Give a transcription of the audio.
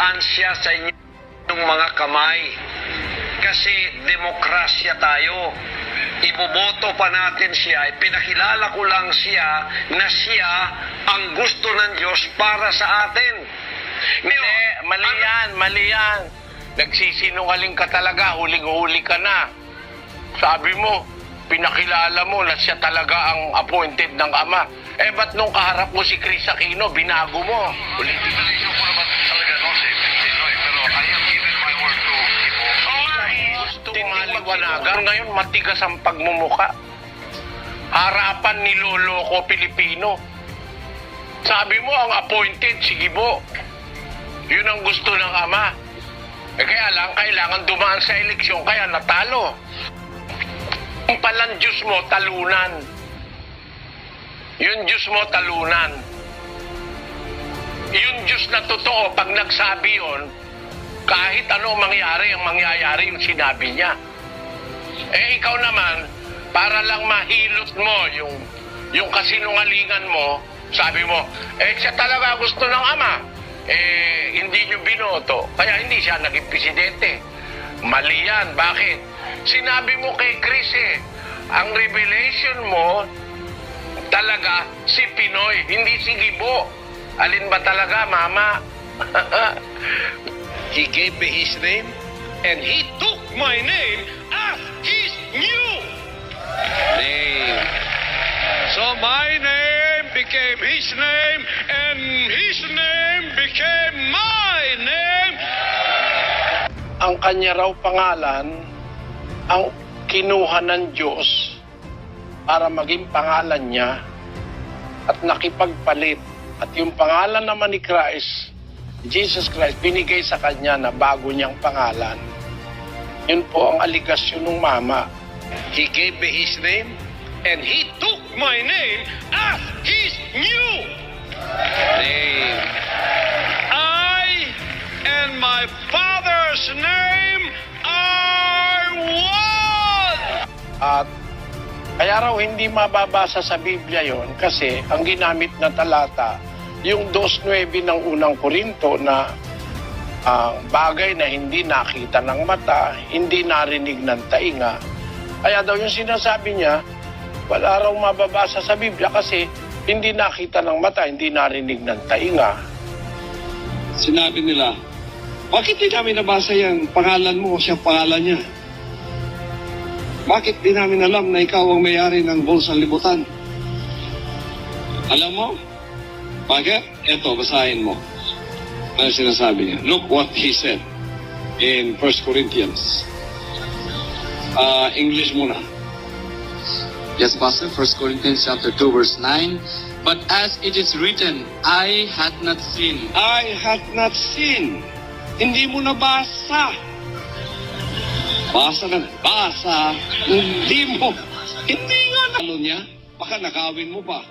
dumaan siya sa inyong mga kamay. Kasi demokrasya tayo. Iboboto pa natin siya. Pinakilala ko lang siya na siya ang gusto ng Diyos para sa atin. Mali yan. Nagsisinungaling ka talaga, huling-huli ka na. Sabi mo, pinakilala mo na siya talaga ang appointed ng Ama. Eh, ba't nung kaharap mo si Chris Aquino, binago mo? Pinaligaw ko naman talaga si Pinoy, pero I have given my word to people. Gusto mo maliwanagan. Ngayon, matigas ang pagmumuka. Harapan ni Lolo ko Pilipino. Sabi mo, ang appointed, si Gibo. Yun ang gusto ng Ama. Eh kaya lang, kailangan dumaan sa eleksyon, kaya natalo. Yung palang Diyos mo, talunan. Yung Diyos mo, talunan. Yung Diyos na totoo, pag nagsabi yun, kahit ano mangyari, ang mangyayari yung sinabi niya. Eh ikaw naman, para lang mahilot mo yung kasinungalingan mo, sabi mo, eh siya talaga gusto ng Ama. Eh, hindi nyo binoto, kaya hindi siya naging presidente. Mali yan. Bakit? Sinabi mo kay Chris ang revelation mo talaga si Pinoy, hindi si Gibo. Alin ba talaga, Mama? He gave me his name, and he took my name as his new name. So my name became his name, and his name became my name. Ang kanya raw pangalan, ang kinuha ng Diyos para maging pangalan niya at nakipagpalit. At yung pangalan naman ni Christ, Jesus Christ, binigay sa kanya na bago niyang pangalan. Yun po ang aligasyon ng Mama. He gave me his name, and he took my name as his new name. I and my Father's name are one. At kaya raw hindi mababasa sa Biblia yon kasi ang ginamit na talata, yung 2:9 ng unang Korinto na ang bagay na hindi nakita ng mata, hindi narinig ng tainga. Kaya daw yung sinasabi niya, wala raw mababasa sa Biblia kasi hindi nakita ng mata, hindi narinig ng tainga. Sinabi nila, bakit di namin nabasa yan? Pangalan mo, siyang pangalan niya. Bakit di namin alam na ikaw ang may-ari ng Bulsang Libutan? Alam mo? Bakit? Eto, basahin mo. Ano sinasabi niya? Look what he said in 1 Corinthians. English muna. Yes, Pastor, 1 Corinthians chapter 2, verse 9. But as it is written, I had not seen. I had not seen. Hindi mo nabasa. Basa na. Basa. Hindi mo. Hindi nga na. Ano niya? Baka nakawin mo pa.